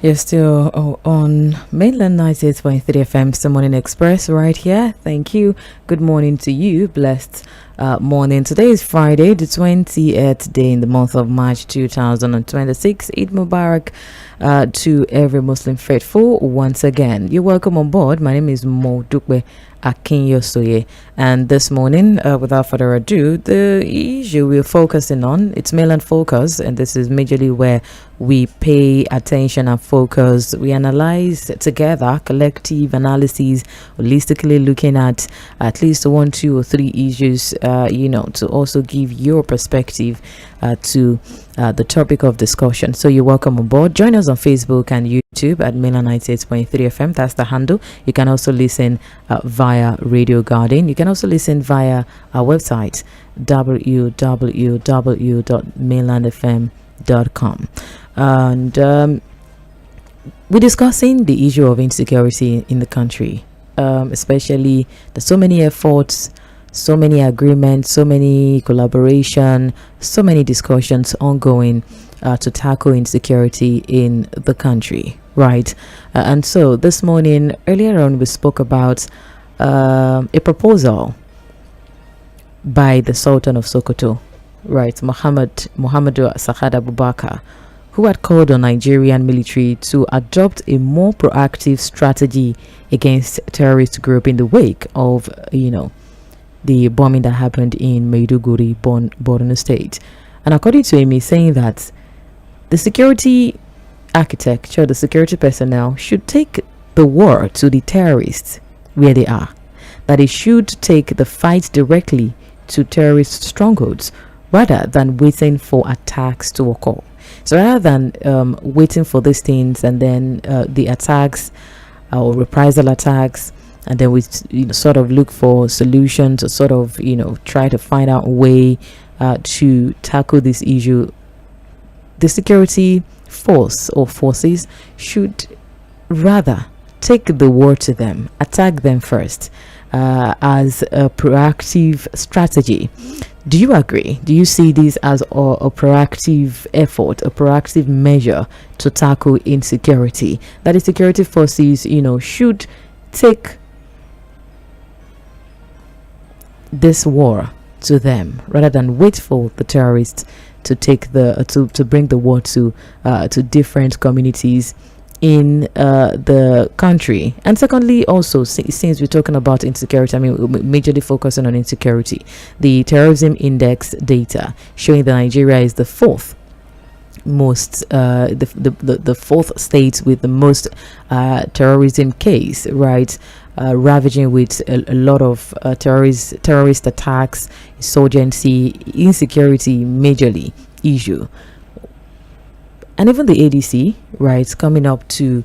You're still on mainland 98.3 FM, the Morning Express, right here. Thank you. Good morning to you. Blessed morning. Today is Friday, the 28th day in the month of March 2026. Eid Mubarak to every Muslim faithful once again. You're welcome on board. My name is ᴏᴜ Akinyosoye, and this morning, without further ado, the issue we're focusing on, it's mainland focus, and this is majorly where we pay attention and focus. We analyze together, collective analysis, holistically looking at least 1, 2, or 3 issues, to also give your perspective to the topic of discussion. So you're welcome on board. Join us on Facebook and YouTube at mainland 98.3 FM. That's the handle. You can also listen via Radio Garden. You can also listen via our website www.mainlandfm.com. And we're discussing the issue of insecurity in the country, especially there's so many efforts, so many agreements, so many collaboration, so many discussions ongoing to tackle insecurity in the country, right? And so this morning, earlier on, we spoke about a proposal by the Sultan of Sokoto, right, Muhammadu Sa'ad Abubakar, who had called on Nigerian military to adopt a more proactive strategy against terrorist group in the wake of, the bombing that happened in Maiduguri, Borno State. And according to him, he's saying that the security architecture, the security personnel should take the war to the terrorists where they are, that it should take the fight directly to terrorist strongholds rather than waiting for attacks to occur. So rather than waiting for these things and then the attacks or reprisal attacks, and then we sort of look for solutions, or sort of try to find out a way to tackle this issue, the security force or forces should rather take the war to them, attack them first, as a proactive strategy. Do you agree? Do you see this as a proactive effort, a proactive measure to tackle insecurity? That the security forces, should take this war to them rather than wait for the terrorists to take to bring the war to different communities in the country. And secondly, also, since we're talking about insecurity, majorly focusing on insecurity, the terrorism index data showing that Nigeria is the fourth most the fourth state with the most terrorism case, right, ravaging with a lot of terrorist attacks, insurgency, insecurity, majorly issue. And even the ADC, right, coming up to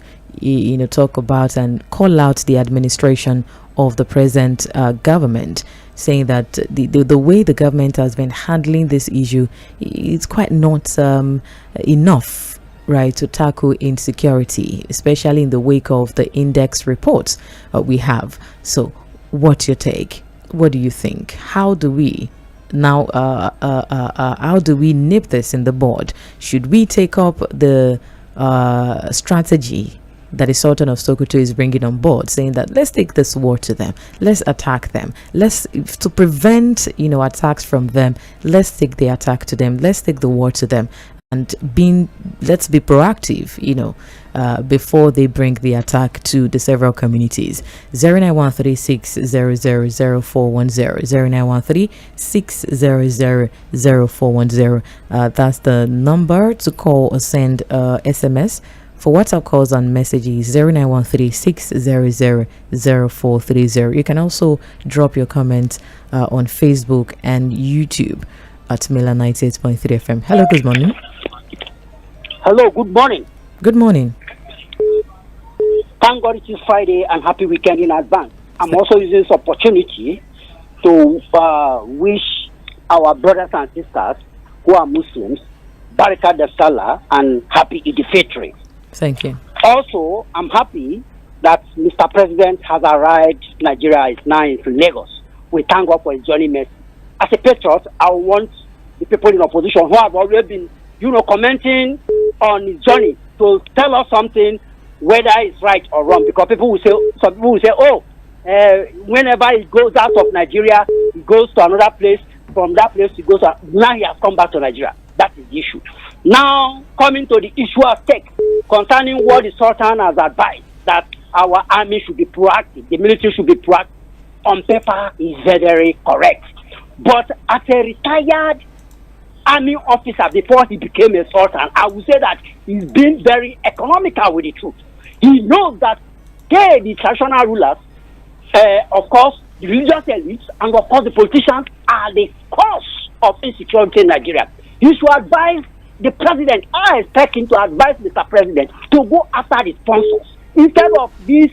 talk about and call out the administration of the present government, saying that the way the government has been handling this issue, it's quite not enough, right, to tackle insecurity, especially in the wake of the index reports we have. So what's your take? What do you think? How do we now how do we nip this in the bud? Should we take up the strategy that the Sultan of Sokoto is bringing on board, saying that let's take this war to them, let's attack them, to prevent attacks from them, let's take the attack to them, let's take the war to them, and let's be proactive before they bring the attack to the several communities. 09136000410, 09136000410. That's the number to call or send SMS. For WhatsApp calls and messages, 09136000430. You can also drop your comments on Facebook and YouTube at Mela 98.3 FM. Hello, good morning. Hello, good morning. Good morning. Thank God it is Friday and happy weekend in advance. I'm also using this opportunity to wish our brothers and sisters who are Muslims Barakat al-Salah and happy Eid al-Fitr. Thank you. Also, I'm happy that Mr. President has arrived. Nigeria is now in Lagos. We thank God for his journey mercy. As a patriot, I want the people in opposition who have already been, commenting on his journey to tell us something, whether it's right or wrong. Because some people will say, oh, whenever he goes out of Nigeria, he goes to another place. From that place, he goes. Now he has come back to Nigeria. That is the issue. Now, coming to the issue of stake concerning what the Sultan has advised, that our army should be proactive, the military should be proactive. On paper, is very, very correct. But as a retired army officer before he became a sultan, I would say that he's been very economical with the troops. He knows that they, the traditional rulers, of course, the religious elites, and of course the politicians are the cause of insecurity in Nigeria. He should advise the president. I expect him to advise Mr. President to go after the sponsors instead of these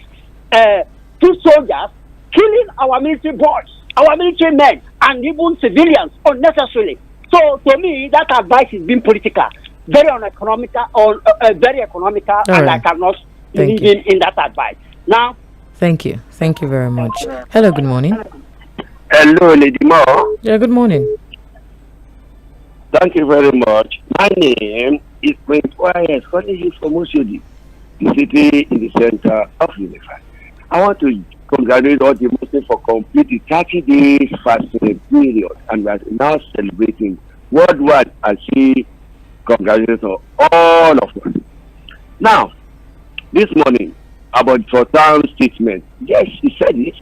two soldiers killing our military boys, our military men, and even civilians unnecessarily. So to me, that advice is being political, very uneconomical, very economical, and I cannot believe in that advice. Now, thank you very much. Hello, good morning. Hello, Lady Mo. Yeah, good morning. Thank you very much. My name is M쏘ɪᴜᴜ calling you from Mᴏᴜ, the city in the center of Lɪධᴇ. I want to congratulate all the Muslims for completing 30 days fasting period, and we are now celebrating worldwide. I see congratulations to all of us. Now, this morning, about Sultan's statement, yes, he said it.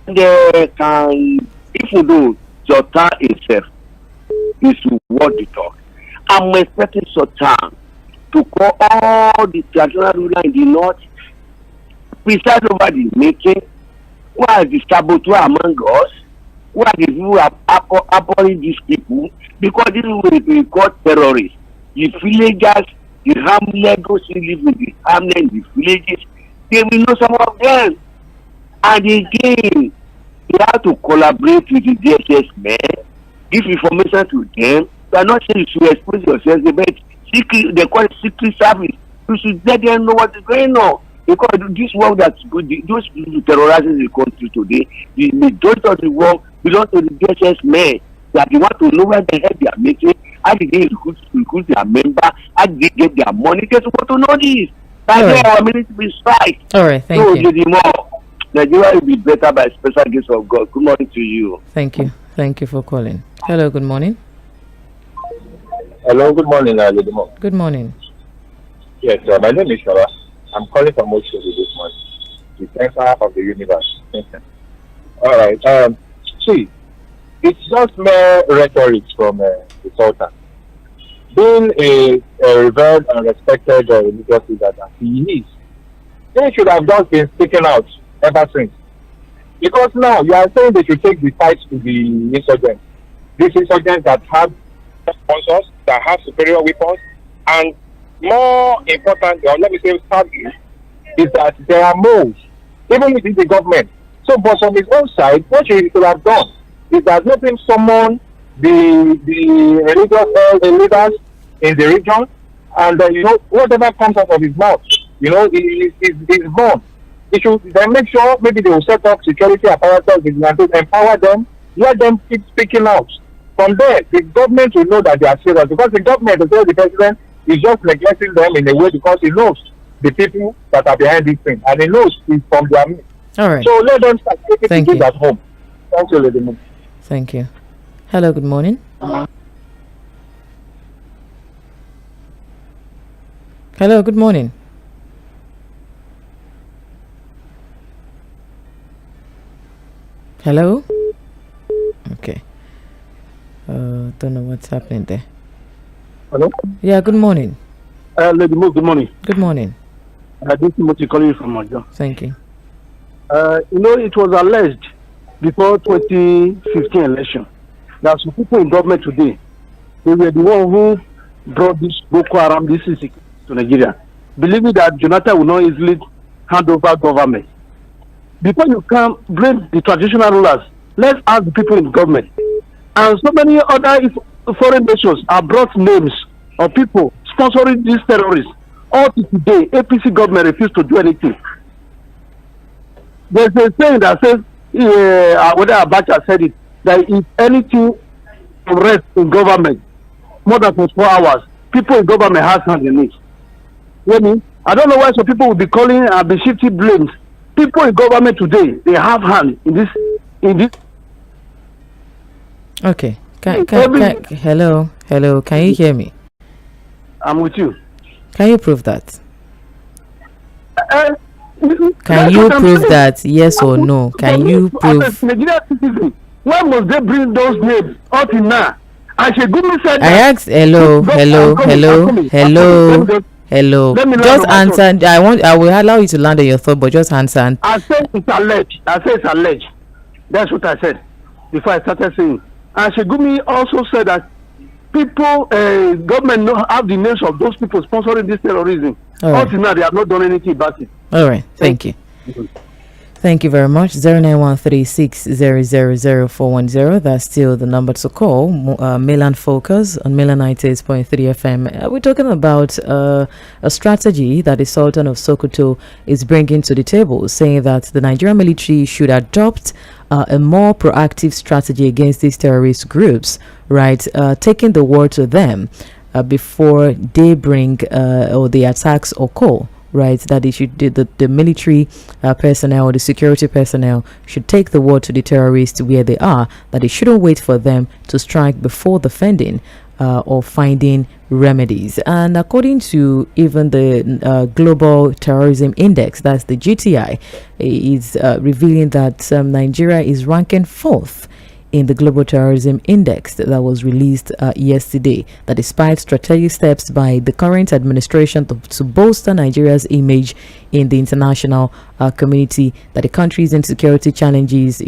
They can, if you do, Sultan himself is what they talk. I'm expecting Sultan to call all the traditional rulers in the north, preside over the meeting, who are the saboteur among us, who are the people who are abhorring these people, because this is what we call terrorists. The villagers, the hamlet, those who live in the hamlet, the villages, they will know some of them. And again, you have to collaborate with the DSS men, give information to them. You are not saying you should expose yourself, but secret, they call it secret service. You should let them know what is going on. Because this work that those people terrorizing the country today, the majority of the work belongs to the DSS men. That they want to know where the hell they are making, how did they recruit their member, how did they get their money. They want to know this. That's why our military is right. All right, thank you. Nigeria will be better by special grace of God. Good morning to you. Thank you for calling. Hello, good morning. Hello, good morning, Lady Mo. Good morning. Yes, my name is Shara. I'm calling from Mᴏᴜ this morning, the center of the universe. All right. See, it's just mere rhetoric from the Sultan. Being a revered and respected religious leader that he is, they should have just been speaking out ever since. Because now you are saying they should take the fight to the insurgents. These insurgents that have sponsors, that have superior weapons, and more important, or let me say sadly, is that there are moves, even within the government. So, but from his own side, what he should have done is that let him summon the religious leaders in the region, and whatever comes out of his mouth, is born. He should then make sure maybe they will set up security apparatus to empower them, let them keep speaking out. From there, the government will know that they are serious, because the government, the president, is just neglecting them in a way because he knows the people that are behind this thing, and he knows it's from their midst. All right. So let them start taking things at home. Thank you, Lady Mo. Thank you. Hello, good morning. Hello, good morning. Hello? Okay. Don't know what's happening there. Hello? Yeah, good morning. Lady Mo, good morning. Good morning. This is Moti calling you from Mᴏᴜ. Thank you. It was alleged before 2015 election that some people in government today, they were the one who brought this Boko Haram, this insecurity to Nigeria, believing that Jonathan will not easily hand over government. Before you can blame the traditional rulers, let's ask the people in government. And so many other foreign nations have brought names of people sponsoring these terrorists. All to today, APC government refused to do anything. There's a saying that says, whether Abacha said it, that if anything rests in government more than 24 hours, people in government have hand in it. Hear me? I don't know why some people will be calling and be shifting blames. People in government today, they have hand in this. Okay. Hello. Can you hear me? I'm with you. Can you prove that? Uh, Can you prove that? Yes or no? Can you prove? When must they bring those names out in now? I said, said I asked. Hello. Just answer. I will allow you to land on your thought, but just answer. I said it's alleged. That's what I said before I started saying. And Shegumi also said that people, government have the names of those people sponsoring this terrorism. Right. Until now, they have not done anything about it. All right. Thank you. Thank you very much. 09136000410. That's still the number to call. Mainland Focus on Mainland 98.3 FM. We're talking about a strategy that the Sultan of Sokoto is bringing to the table, saying that the Nigerian military should adopt a more proactive strategy against these terrorist groups, right? Taking the war to them before they bring or the attacks occur. Right, that they should the military personnel or the security personnel should take the war to the terrorists where they are, that they shouldn't wait for them to strike before defending or finding remedies. And according to even the Global Terrorism Index, that's the GTI, is revealing that Nigeria is ranking 4th in the Global Terrorism Index that was released yesterday, that despite strategic steps by the current administration to bolster Nigeria's image in the international community, that the country's insecurity challenges,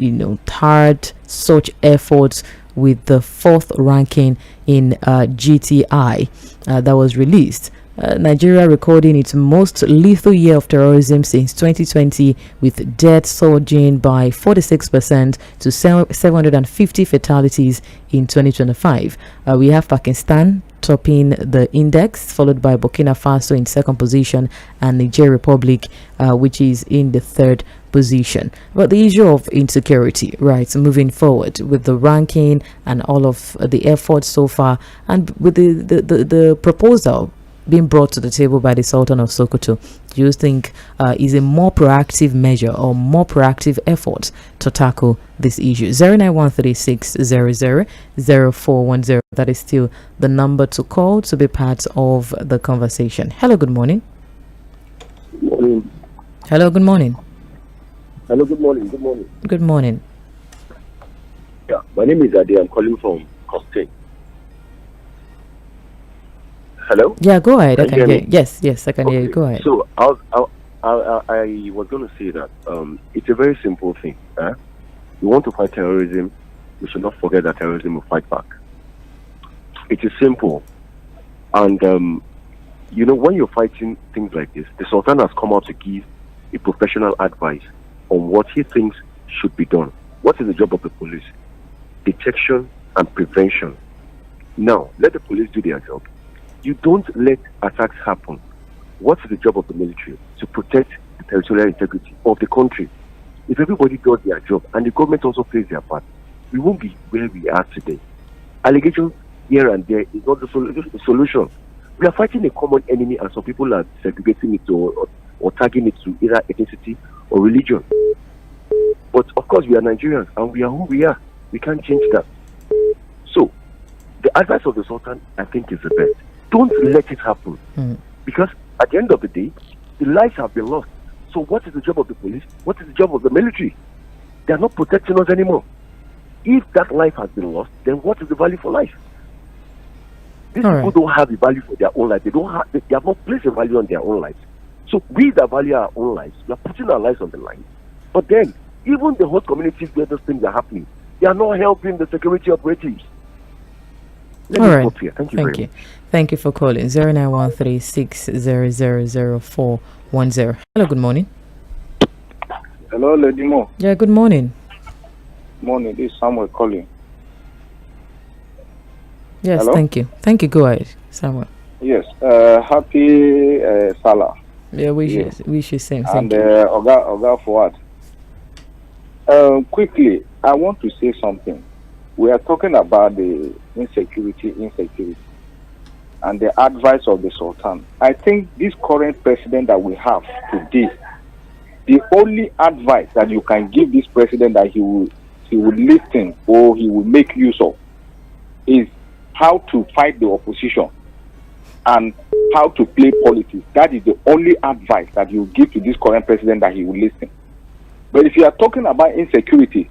thwarted such efforts with the 4th ranking in GTI that was released. Nigeria recording its most lethal year of terrorism since 2020, with deaths surging by 46% to 750 fatalities in 2025. We have Pakistan topping the index, followed by Burkina Faso in 2nd position and Niger Republic, which is in the 3rd position. But the issue of insecurity, right, moving forward with the ranking and all of the efforts so far, and with the proposal being brought to the table by the Sultan of Sokoto, do you think is a more proactive measure or more proactive effort to tackle this issue? 09136000410. That is still the number to call to be part of the conversation. Hello, good morning. Morning. Hello, good morning. Hello, good morning. Good morning. Good morning. Yeah, my name is Ade. I'm calling from Costain. Hello? Yeah, go ahead. I can hear. Yes, I can hear you. Go ahead. So I was going to say that it's a very simple thing. We want to fight terrorism. We should not forget that terrorism will fight back. It is simple. And, when you're fighting things like this, the Sultan has come out to give a professional advice on what he thinks should be done. What is the job of the police? Detection and prevention. Now, let the police do their job. You don't let attacks happen. What is the job of the military? To protect the territorial integrity of the country. If everybody does their job and the government also plays their part, we won't be where we are today. Allegations here and there is not the solution. We are fighting a common enemy, and some people are segregating it or tagging it to either ethnicity or religion. But of course, we are Nigerians and we are who we are. We can't change that. So, the advice of the Sultan, I think, is the best. Don't let it happen. Because at the end of the day, the lives have been lost. So what is the job of the police? What is the job of the military? They are not protecting us anymore. If that life has been lost, then what is the value for life? These people don't have a value for their own life. They have not placed a value on their own lives. So we that value our own lives, we are putting our lives on the line. But then, even the whole communities where those things are happening, they are not helping the security operatives. All right. Thank you very much. Thank you for calling. 09136000410. Hello, good morning. Hello, Lady Mo. Yeah, good morning. Morning, this is Samuel calling. Yes, Hello? Thank you. Thank you. Go ahead, Samuel. Yes, happy Salah. Yeah, we should same. And Oga Fuad. Quickly, I want to say something. We are talking about the insecurity. and the advice of the Sultan, I think this current president that we have today, the only advice that you can give this president that he will listen or he will make use of is how to fight the opposition and how to play politics. That is the only advice that you give to this current president that he will listen. But if you are talking about insecurity,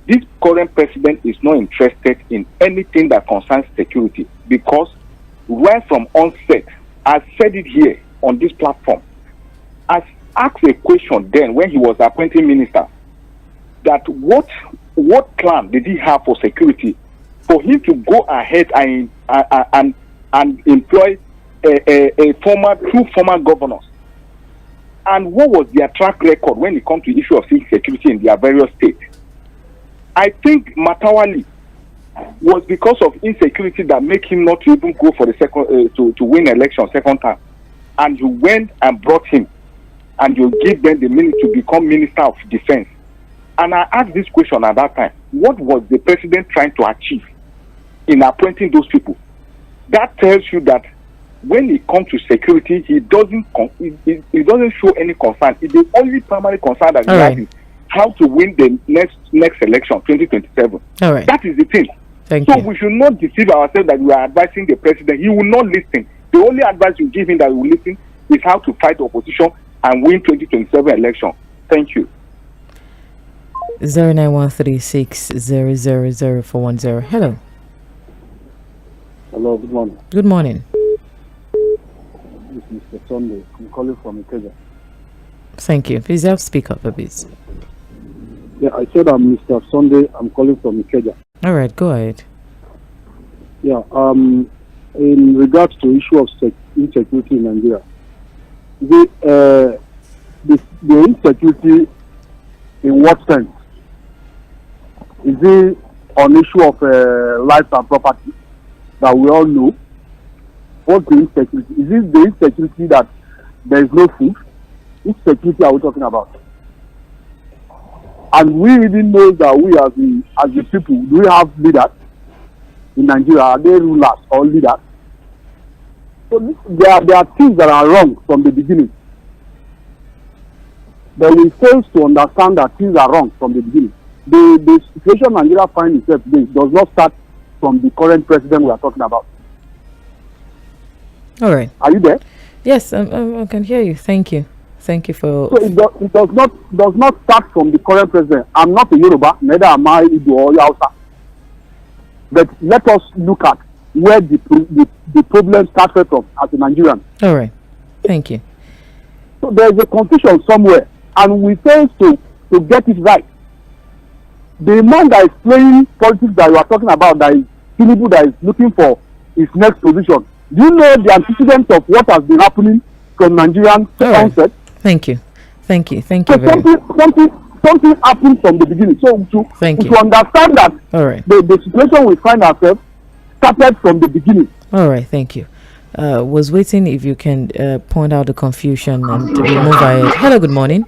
this current president is not interested in anything that concerns security, because right from onset, I said it here on this platform, I asked a question then when he was appointing minister, that what plan did he have for security for him to go ahead and employ two former governors, and what was their track record when it comes to issue of security in their various states? I think Matawali was because of insecurity that make him not even go for the second to win election second time, and you went and brought him, and you gave them the minute to become Minister of Defense. And I asked this question at that time: what was the president trying to achieve in appointing those people? That tells you that when it comes to security, he doesn't show any concern. The only primary concern that he has is how to win the next election, 2027. All right. That is the thing. Thank you. So we should not deceive ourselves that we are advising the president. He will not listen. The only advice you give him that he will listen is how to fight the opposition and win 2027 election. Thank you. 09136000410. Hello. Hello, good morning. Good morning. This is Mr. Sunday. I'm calling from Ikeja. Thank you. Please help speak up a bit. Yeah, I said I'm Mr. Sunday. I'm calling from Ikeja. All right, go ahead. Yeah, in regards to issue of insecurity in Nigeria, the insecurity in what sense? Is it on issue of life and property that we all know? What's the insecurity? Is it the insecurity that there is no food? Which security are we talking about? And we even know that we as the people, do we have leaders in Nigeria? Are they rulers or leaders? So there are things that are wrong from the beginning. But we fail to understand that things are wrong from the beginning. The situation Nigeria finds itself today does not start from the current president we are talking about. All right. Are you there? Yes, I can hear you. Thank you. Thank you for. So it does not start from the current president. I'm not a Yoruba, neither am I Igbo or Hausa. But let us look at where the problem started from as a Nigerian. All right. Thank you. So there is a confusion somewhere, and we fail to get it right. The man that is playing politics that you are talking about, that is Tinubu, that is looking for his next position. Do you know the antecedents of what has been happening from Nigerian onset? Thank you. Thank you. Thank So you. something happened from the beginning. So to understand that the situation we find ourselves started from the beginning. All right. Thank you. Was waiting if you can point out the confusion and remove it. Hello. Good morning.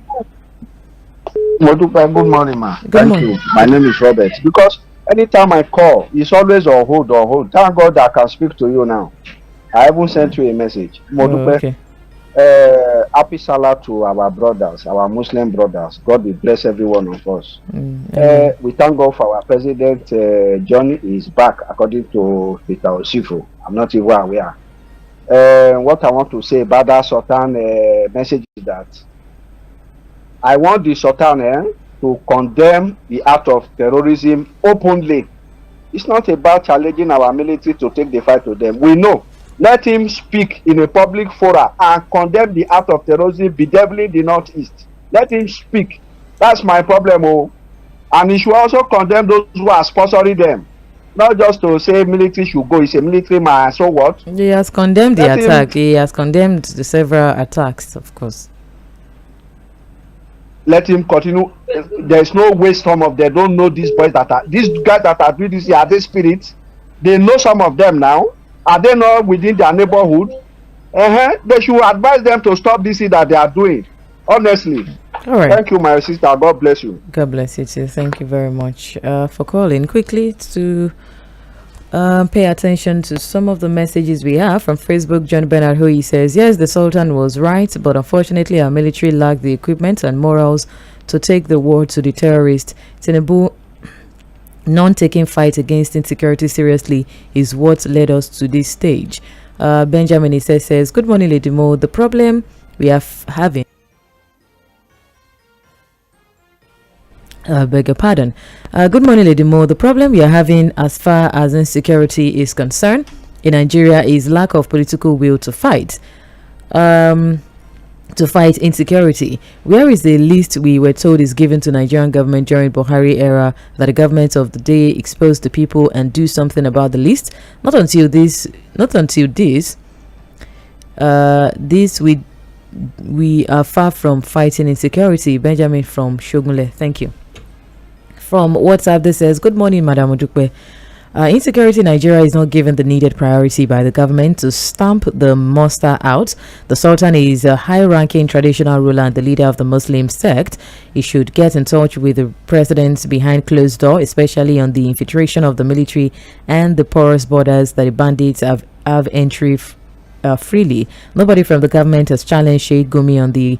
Good morning, ma. Thank you. My name is Robert. Because anytime I call, it's always on hold. Thank God I can speak to you now. I haven't sent you a message. Okay. Happy Salah to our brothers, our Muslim brothers. God will bless every one of us. We thank God for our president. Johnny is back, according to Peter Osifo. I'm not even aware. What I want to say about that Sultan message is that I want the Sultan to condemn the act of terrorism openly. It's not about challenging our military to take the fight to them. We know. Let him speak in a public forum and condemn the act of terrorism bedeviling the Northeast. Let him speak. That's my problem. And he should also condemn those who are sponsoring them. Not just to say military should go. He's a military man. So what? He has condemned the attack. He has condemned the several attacks, of course. Let him continue. There's no way some of them don't know these boys these guys that are doing this. Are they spirits? They know some of them now. Are they not within their neighborhood? They should advise them to stop this thing that they are doing. Honestly. All right. Thank you, my sister. God bless you. God bless you too. Thank you very much for calling. Quickly to Pay attention to some of the messages we have from Facebook. John Bernard Hui says, yes, the Sultan was right, but unfortunately our military lacked the equipment and morals to take the war to the terrorists. Tinubu non-taking fight against insecurity seriously is what led us to this stage. Benjamin says, good morning, Lady Mo. The problem we are having, beg your pardon. Good morning, Lady Mo. The problem we are having as far as insecurity is concerned in Nigeria is lack of political will to fight. To fight insecurity. Where is the list we were told is given to Nigerian government during Buhari era that the government of the day exposed the people and do something about the list? Not until this we are far from fighting insecurity. Benjamin from Shogunle, thank you. From WhatsApp, this says, good morning, Madam Ojukwe. Insecurity in Nigeria is not given the needed priority by the government to stamp the monster out. The Sultan is a high-ranking traditional ruler and the leader of the Muslim sect. He should get in touch with the presidents behind closed door, especially on the infiltration of the military and the porous borders that the bandits have entry freely. Nobody from the government has challenged Sheikh Gumi on the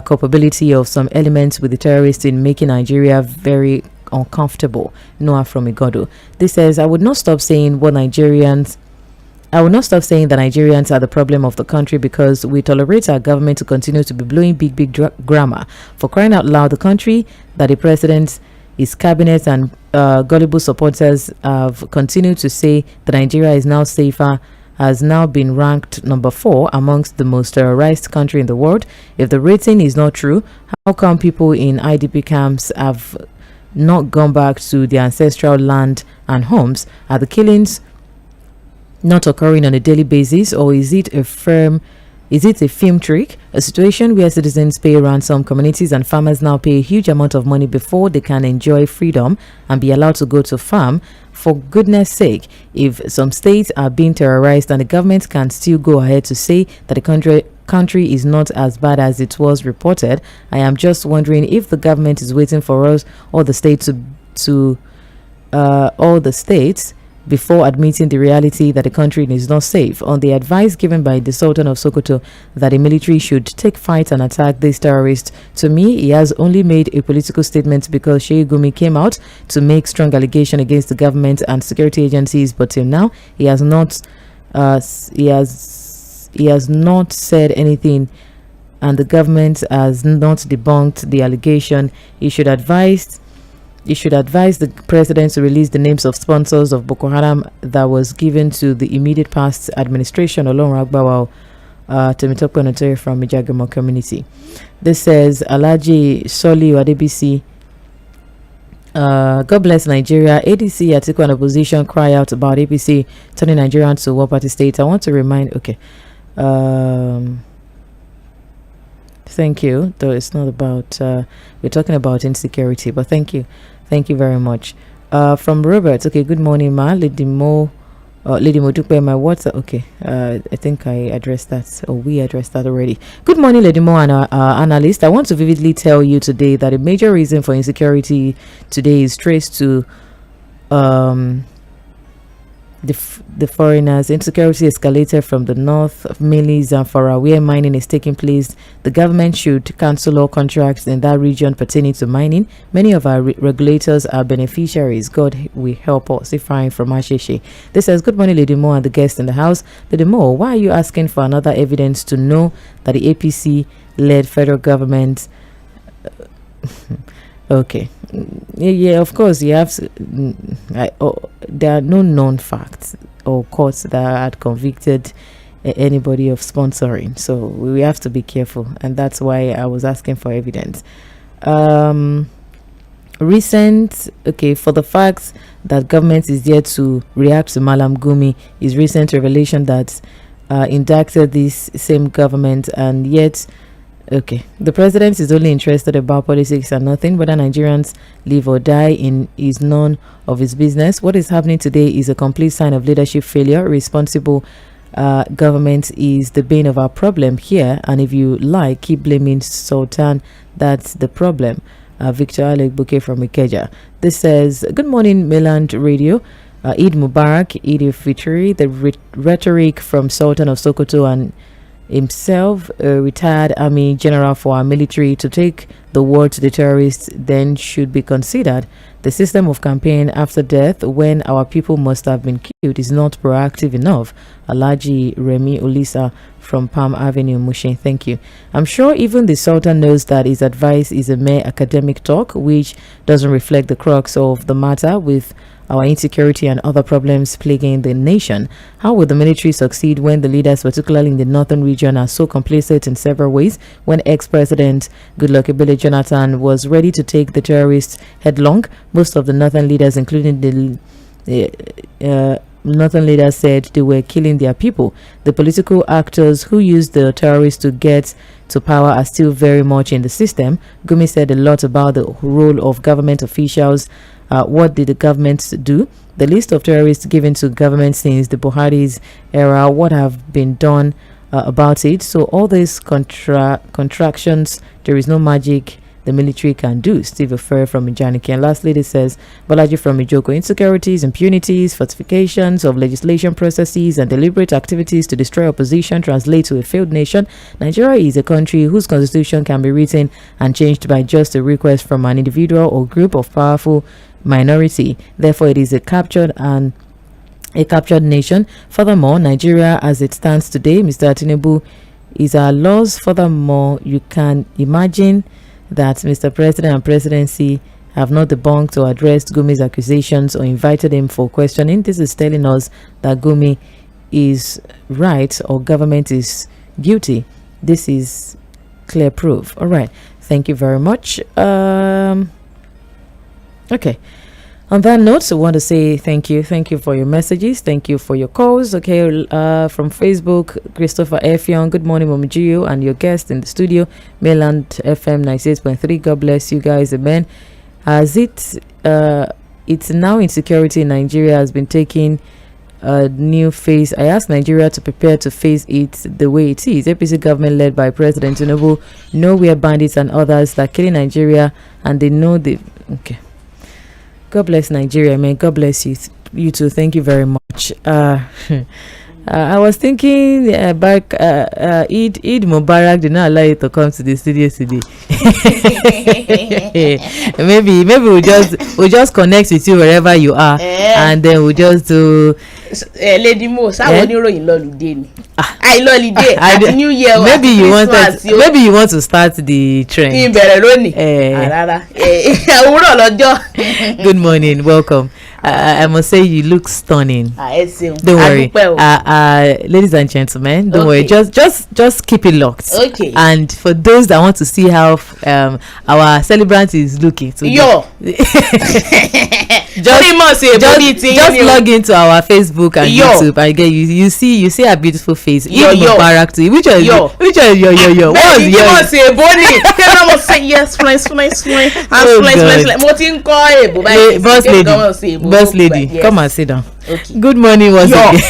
culpability of some elements with the terrorists in making Nigeria very uncomfortable. Noah from Igodo. This says, I would not stop saying that Nigerians are the problem of the country because we tolerate our government to continue to be blowing big grammar. For crying out loud, the country that the president, his cabinet and gullible supporters have continued to say that Nigeria is now safer has now been ranked number 4 amongst the most terrorized country in the world. If the rating is not true, how come people in IDP camps have not gone back to their ancestral land and homes? Are the killings not occurring on a daily basis, or is it a film trick? A situation where citizens pay ransom, communities and farmers now pay a huge amount of money before they can enjoy freedom and be allowed to go to farm. For goodness sake, if some states are being terrorized and the government can still go ahead to say that the country is not as bad as it was reported, I am just wondering if the government is waiting for us or the states before admitting the reality that the country is not safe. On the advice given by the Sultan of Sokoto that the military should take fight and attack these terrorists, to me, he has only made a political statement because Sheikh Gumi came out to make strong allegation against the government and security agencies, but till now, he has not said anything, and the government has not debunked the allegation. He should advise the president to release the names of sponsors of Boko Haram that was given to the immediate past administration. Olorun Temitope from Ijagamo community. This says Alhaji Soli Adebisi. God bless Nigeria. ADC Atiku and opposition cry out about APC turning Nigeria to war party state. I want to remind. Okay. Thank you. Though it's not about. We're talking about insecurity, but thank you. Thank you very much. From Robert. Okay, good morning, ma. Lady Mo Dupe, my WhatsApp. Okay, I think I addressed that, or we addressed that already. Good morning, Lady Mo and our analyst. I want to vividly tell you today that a major reason for insecurity today is traced to the foreigners. Insecurity escalated from the north, mainly Zamfara, where mining is taking place. The government should cancel all contracts in that region pertaining to mining. Many of our regulators are beneficiaries. God will help us. Ifeanyi from Asheshe. This says, good morning, Lady Mo and the guest in the house. Lady Mo, why are you asking for another evidence to know that the APC-led federal government... Okay. Yeah, of course, you have to, there are no known facts or courts that had convicted anybody of sponsoring, so we have to be careful, and that's why I was asking for evidence. For the facts that government is there to react to Malam Gumi is recent revelation that indicted this same government, and yet the president is only interested about politics and nothing whether Nigerians live or die is none of his business. What is happening today is a complete sign of leadership failure. Responsible government is the bane of our problem here, and if you like, keep blaming Sultan. That's the problem. Victor Alec Bouquet from Ikeja. This says, good morning, Mainland Radio. Eid Mubarak, Eid al-Fitr, the rhetoric from Sultan of Sokoto and himself, a retired army general for our military, to take the war to the terrorists then should be considered. The system of campaign after death, when our people must have been killed, is not proactive enough. Alhaji Remi Olisa from Palm Avenue, Mushin. Thank you. I'm sure even the Sultan knows that his advice is a mere academic talk, which doesn't reflect the crux of the matter with our insecurity and other problems plaguing the nation. How will the military succeed when the leaders, particularly in the northern region, are so complicit in several ways? When ex-president Goodluck Ebele Jonathan was ready to take the terrorists headlong, most of the northern leaders, including the northern leaders, said they were killing their people. The political actors who used the terrorists to get to power are still very much in the system. Gumi said a lot about the role of government officials. What did the government do? The list of terrorists given to government since the Buhari's era, what have been done about it? So all these contractions, there is no magic the military can do. Steve Affair from Ijaniki. And lastly, this says, Balaji from Ijoko, insecurities, impunities, fortifications of legislation processes and deliberate activities to destroy opposition translate to a failed nation. Nigeria is a country whose constitution can be written and changed by just a request from an individual or group of powerful minority. Therefore, it is a captured nation. Furthermore, Nigeria as it stands today, Mr. Tinubu, is our laws. Furthermore, you can imagine that Mr. President and Presidency have not debunked or addressed Gumi's accusations or invited him for questioning. This is telling us that Gumi is right or government is guilty. This is clear proof. All right. Thank you very much. Okay. On that note, I want to say thank you. Thank you for your messages. Thank you for your calls. Okay, from Facebook, Christopher Effion. Good morning, Mama Gio, and your guest in the studio, Mainland FM 98.3. God bless you guys. Amen. As it's now insecurity in Nigeria has been taking a new phase. I ask Nigeria to prepare to face it the way it is. APC government led by President Tinubu know where bandits and others that are killing Nigeria, and they know the. Okay. God bless Nigeria, man. God bless you. You too. Thank you very much. I was thinking back. Eid Mubarak did not allow you to come to the studio today. maybe we'll just connect with you wherever you are, and then we'll just do. Lady Mo, I New Year. Maybe you want to start the trend. Good morning, welcome. I must say you look stunning. Don't worry, ladies and gentlemen, don't worry. Just keep it locked. Okay. And for those that want to see how our celebrant is looking, just log into our Facebook and YouTube and get you see a beautiful face. Eid Mubarak to you. Which one? Yo? What's Boss lady, yes. Come and sit down. Okay. Good morning once again.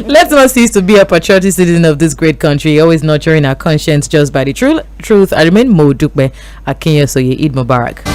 Let's not cease to be a patriotic citizen of this great country, always nurturing our conscience just by the truth. I remain Mo Dukbe Akinye Soye. Eid Mubarak.